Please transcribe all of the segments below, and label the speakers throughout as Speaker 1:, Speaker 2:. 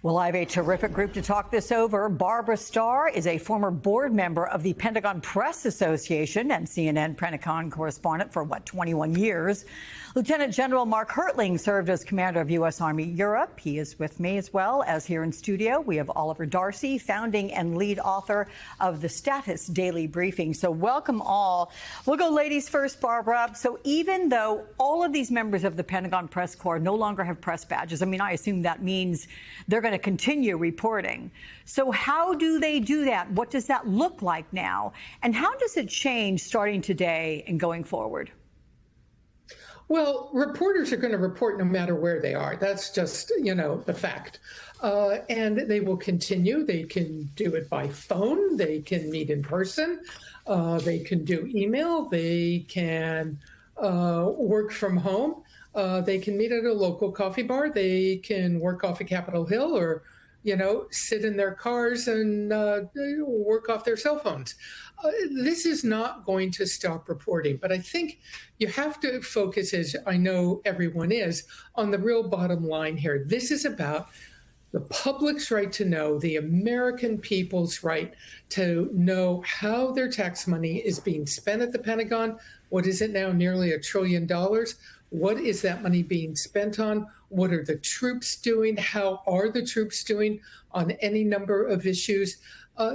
Speaker 1: Well, I have a terrific group to talk this over. Barbara Starr is a former board member of the Pentagon Press Association and CNN Pentagon correspondent for, 21 years. Lieutenant General Mark Hertling served as commander of U.S. Army Europe. He is with me as well as here in studio. We have Oliver Darcy, founding and lead author of the Status Daily Briefing. So welcome all. We'll go ladies first, Barbara. So even though all of these members of the Pentagon Press Corps no longer have press badges, I assume that means they're going to continue reporting. So how do they do that? What does that look like now? And how does it change starting today and going forward?
Speaker 2: Well, reporters are going to report no matter where they are. That's just, the fact. And they will continue. They can do it by phone. They can meet in person. They can do email. They can work from home. They can meet at a local coffee bar. They can work off of Capitol Hill or, sit in their cars and work off their cell phones. This is not going to stop reporting, but I think you have to focus, as I know everyone is, on the real bottom line here. This is about the public's right to know, the American people's right to know how their tax money is being spent at the Pentagon. What is it now? Nearly $1 trillion. What is that money being spent on? What are the troops doing? How are the troops doing on any number of issues?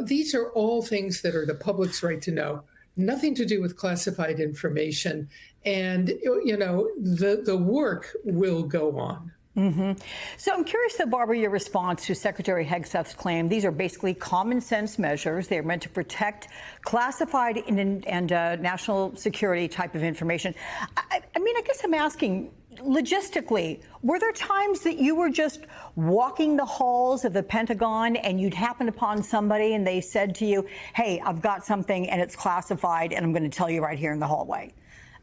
Speaker 2: These are all things that are the public's right to know, nothing to do with classified information. And, the work will go on.
Speaker 1: Mm-hmm. So I'm curious, though, Barbara, your response to Secretary Hegseth's claim. These are basically common sense measures. They're meant to protect classified and national security type of information. I guess I'm asking, logistically, were there times that you were just walking the halls of the Pentagon and you'd happen upon somebody and they said to you, hey, I've got something and it's classified and I'm going to tell you right here in the hallway?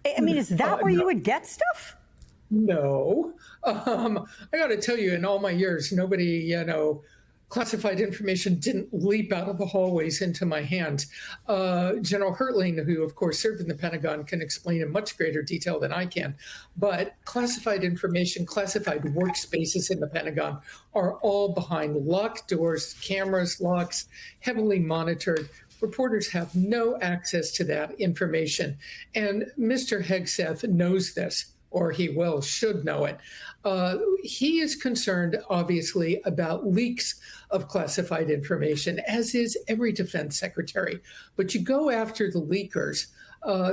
Speaker 1: Is that where you would get stuff?
Speaker 2: No. I got to tell you, in all my years, nobody, classified information didn't leap out of the hallways into my hands. General Hertling, who, of course, served in the Pentagon, can explain in much greater detail than I can. But classified information, classified workspaces in the Pentagon are all behind locked doors, cameras, locks, heavily monitored. Reporters have no access to that information. And Mr. Hegseth knows this, or he should know it. He is concerned, obviously, about leaks of classified information, as is every defense secretary. But you go after the leakers,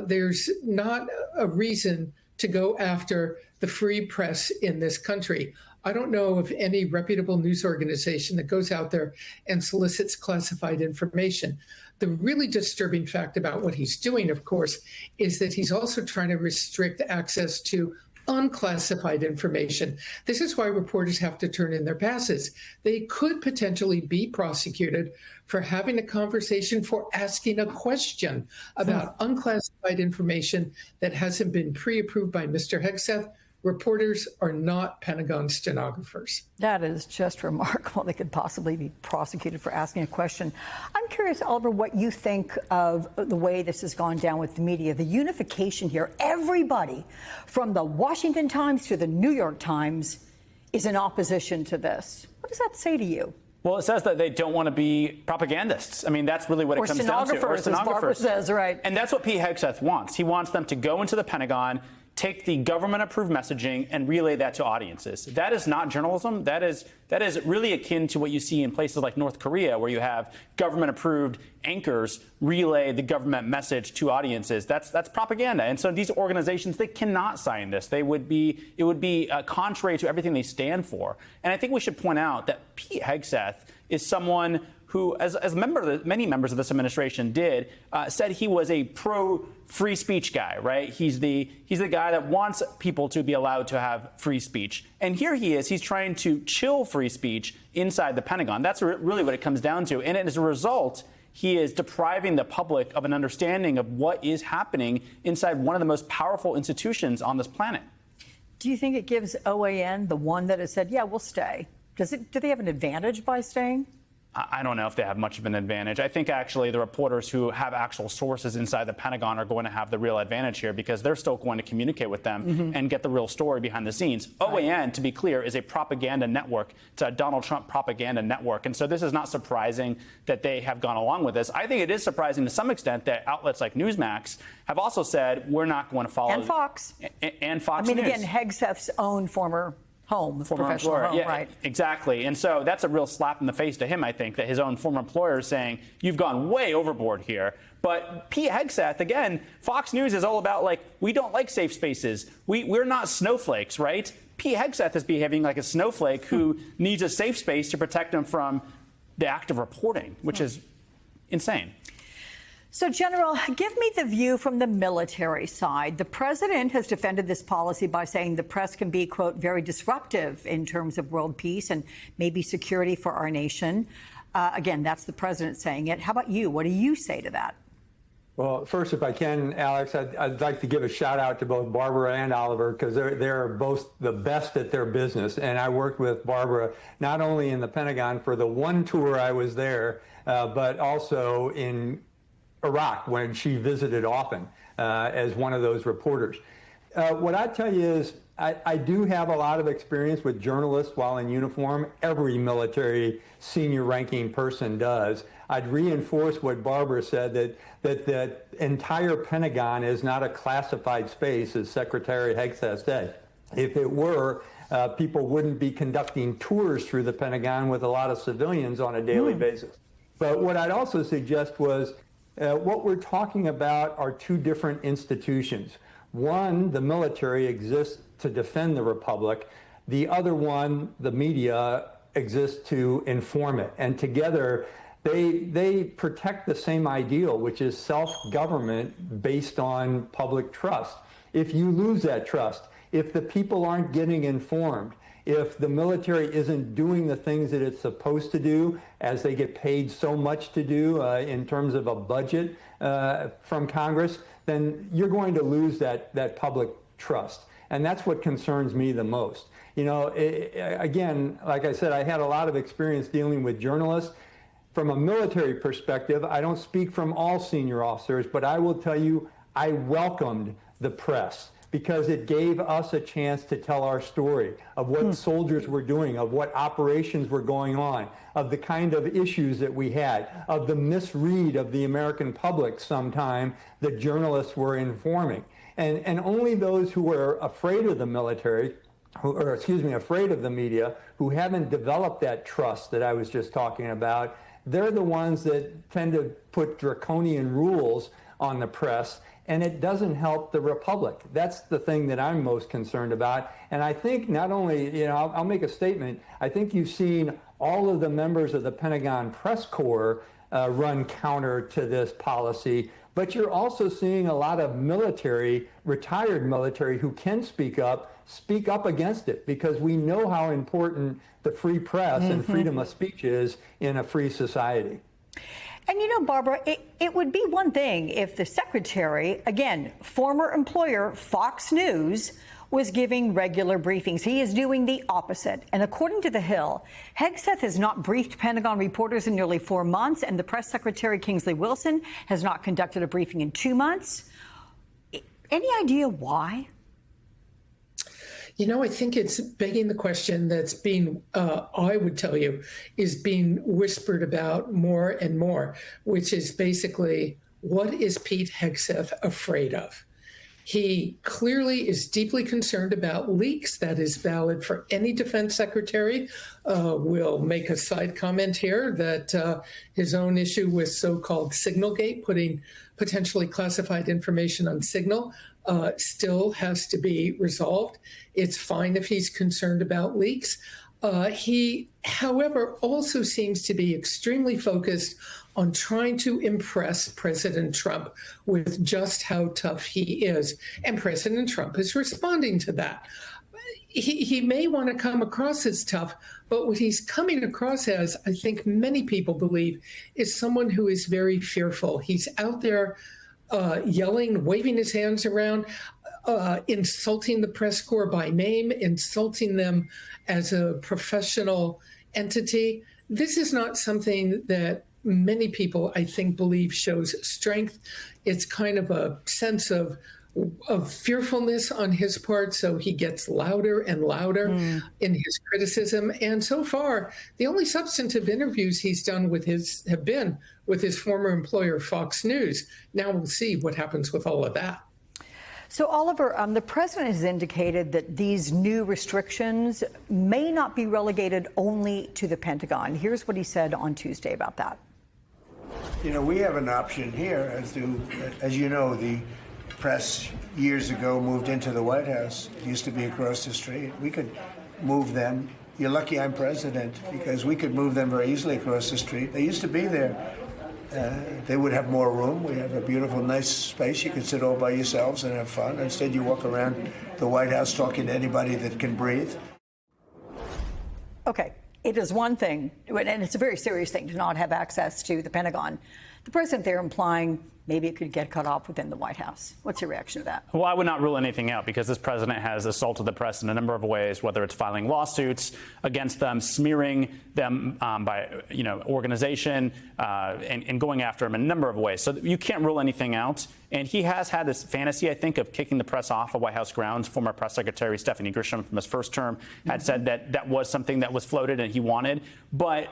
Speaker 2: there's not a reason to go after the free press in this country. I don't know of any reputable news organization that goes out there and solicits classified information. The really disturbing fact about what he's doing, of course, is that he's also trying to restrict access to unclassified information. This is why reporters have to turn in their passes. They could potentially be prosecuted for having a conversation, for asking a question about unclassified information that hasn't been pre-approved by Mr. Hegseth. Reporters are not Pentagon stenographers.
Speaker 1: That is just remarkable. They could possibly be prosecuted for asking a question. I'm curious, Oliver, what you think of the way this has gone down with the media, the unification here. Everybody from the Washington Times to the New York Times is in opposition to this. What does that say to you?
Speaker 3: Well, it says that they don't want to be propagandists. That's really what it comes down to.
Speaker 1: Or stenographers, as Barbara says, right.
Speaker 3: And that's what Pete Hegseth wants. He wants them to go into the Pentagon, take the government-approved messaging and relay that to audiences. That is not journalism. That is really akin to what you see in places like North Korea, where you have government-approved anchors relay the government message to audiences. That's propaganda. And so these organizations, they cannot sign this. It would be contrary to everything they stand for. And I think we should point out that Pete Hegseth is someone who, as many members of this administration did, said he was a pro-free speech guy, right? He's the guy that wants people to be allowed to have free speech. And here he is. He's trying to chill free speech inside the Pentagon. That's really what it comes down to. And as a result, he is depriving the public of an understanding of what is happening inside one of the most powerful institutions on this planet.
Speaker 1: Do you think it gives OAN, the one that has said, yeah, we'll stay, do they have an advantage by staying?
Speaker 3: I don't know if they have much of an advantage. I think actually the reporters who have actual sources inside the Pentagon are going to have the real advantage here because they're still going to communicate with them and get the real story behind the scenes. OAN, to be clear, is a propaganda network. It's a Donald Trump propaganda network. And so this is not surprising that they have gone along with this. I think it is surprising to some extent that outlets like Newsmax have also said we're not going to follow.
Speaker 1: And Fox.
Speaker 3: And Fox News.
Speaker 1: Again, Hegseth's own former professional
Speaker 3: employer.
Speaker 1: home,
Speaker 3: Yeah,
Speaker 1: right?
Speaker 3: Exactly. And so that's a real slap in the face to him, I think, that his own former employer is saying, you've gone way overboard here. But Pete Hegseth, again, Fox News is all about, like, we don't like safe spaces. We're not snowflakes, right? Pete Hegseth is behaving like a snowflake who needs a safe space to protect him from the act of reporting, which is insane.
Speaker 1: So, General, give me the view from the military side. The president has defended this policy by saying the press can be, quote, very disruptive in terms of world peace and maybe security for our nation. Again, that's the president saying it. How about you? What do you say to that?
Speaker 4: Well, first, if I can, Alex, I'd like to give a shout out to both Barbara and Oliver because they're both the best at their business. And I worked with Barbara not only in the Pentagon for the one tour I was there, but also in Iraq when she visited often as one of those reporters. What I tell you is I do have a lot of experience with journalists while in uniform. Every military senior ranking person does. I'd reinforce what Barbara said, that the entire Pentagon is not a classified space, as Secretary Hegseth said. If it were, people wouldn't be conducting tours through the Pentagon with a lot of civilians on a daily basis. But what I'd also suggest was what we're talking about are two different institutions. One, the military, exists to defend the republic. The other one, the media, exists to inform it. And together, they protect the same ideal, which is self-government based on public trust. If you lose that trust, if the people aren't getting informed, if the military isn't doing the things that it's supposed to do, as they get paid so much to do in terms of a budget from Congress, then you're going to lose that public trust. And that's what concerns me the most. You know, again, like I said, I had a lot of experience dealing with journalists. From a military perspective, I don't speak from all senior officers, but I will tell you, I welcomed the press, because it gave us a chance to tell our story of what soldiers were doing, of what operations were going on, of the kind of issues that we had, of the misread of the American public sometime that journalists were informing. And only those who were afraid of the military, afraid of the media, who haven't developed that trust that I was just talking about, they're the ones that tend to put draconian rules on the press, and it doesn't help the republic. That's the thing that I'm most concerned about. And I think not only, you know, I'll make a statement, I think you've seen all of the members of the Pentagon Press Corps run counter to this policy, but you're also seeing a lot of military, retired military, who can speak up against it, because we know how important the free press and freedom of speech is in a free society.
Speaker 1: And you know, Barbara, it would be one thing if the secretary, again, former employer Fox News, was giving regular briefings. He is doing the opposite. And according to The Hill, Hegseth has not briefed Pentagon reporters in nearly 4 months, and the press secretary, Kingsley Wilson, has not conducted a briefing in 2 months. Any idea why?
Speaker 2: You know, I think it's begging the question that's being, I would tell you, is being whispered about more and more, which is basically, what is Pete Hegseth afraid of? He clearly is deeply concerned about leaks. That is valid for any defense secretary. We'll make a side comment here that his own issue with so-called Signalgate, putting potentially classified information on Signal, still has to be resolved. It's fine if he's concerned about leaks. He, however, also seems to be extremely focused on trying to impress President Trump with just how tough he is. And President Trump is responding to that. He may want to come across as tough, but what he's coming across as, I think many people believe, is someone who is very fearful. He's out there yelling, waving his hands around, insulting the press corps by name, insulting them as a professional entity. This is not something that many people, I think, believe shows strength. It's kind of a sense of fearfulness on his part, so he gets louder and louder in his criticism. And so far, the only substantive interviews he's done have been with his former employer, Fox News. Now we'll see what happens with all of that.
Speaker 1: So, Oliver, the president has indicated that these new restrictions may not be relegated only to the Pentagon. Here's what he said on Tuesday about that.
Speaker 5: You know, we have an option here, as you know, the press years ago moved into the White House. It used to be across the street. We could move them. You're lucky I'm president, because we could move them very easily across the street. They used to be there. They would have more room. We have a beautiful, nice space. You can sit all by yourselves and have fun. Instead, you walk around the White House talking to anybody that can breathe.
Speaker 1: Okay, it is one thing, and it's a very serious thing, to not have access to the Pentagon. The president there implying maybe it could get cut off within the White House. What's your reaction to that?
Speaker 3: Well, I would not rule anything out, because this president has assaulted the press in a number of ways, whether it's filing lawsuits against them, smearing them by organization, and going after them in a number of ways. So you can't rule anything out. And he has had this fantasy, I think, of kicking the press off of White House grounds. Former press secretary Stephanie Grisham from his first term had said that that was something that was floated and he wanted. But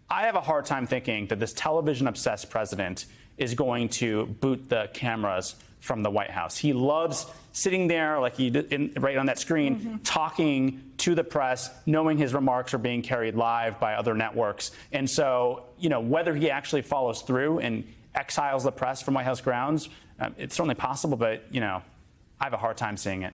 Speaker 3: I have a hard time thinking that this television-obsessed president is going to boot the cameras from the White House. He loves sitting there, like he did right on that screen, talking to the press, knowing his remarks are being carried live by other networks. And so, whether he actually follows through and exiles the press from White House grounds, it's certainly possible, but, I have a hard time seeing it.